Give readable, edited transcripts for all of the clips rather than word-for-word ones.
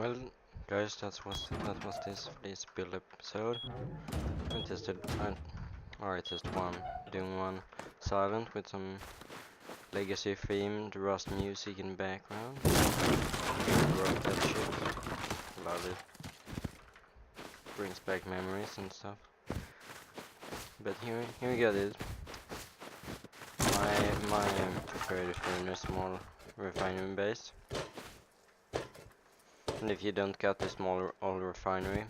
Well, guys, that was this for this build episode. I tested, or I tested one, doing one silent with some legacy themed Rust music in the background. Wrote that shit. Love it. Brings back memories and stuff. But here we got it. My preferred theme is small refinery base. And if you don't got the small old refinery,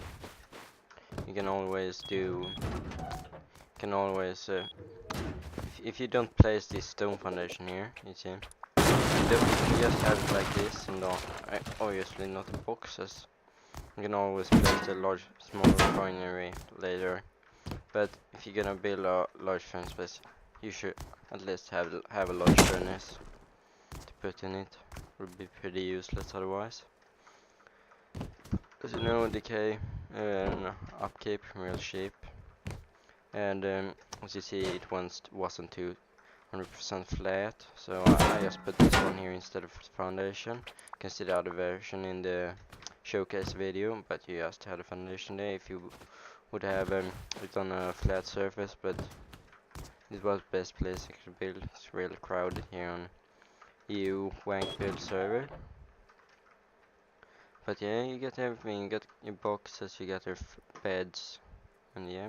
you can always if you don't place this stone foundation here, you see, you can just have it like this, and obviously not the boxes. You can always place the small refinery later. But if you're gonna build a large furnace space, you should at least have a large furnace to put in it. Would be pretty useless otherwise. As you know, decay and upkeep real cheap. And as you see, it wasn't 200% flat, so I just put this one here instead of foundation. You can see the other version in the showcase video, but you just had a foundation there if you would have it on a flat surface. But it was best place I could build. It's really crowded here on EU wank build server. But yeah, you get everything. You get your boxes, you get your beds, and yeah,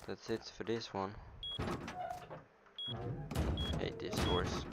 that's it for this one. Hate this horse.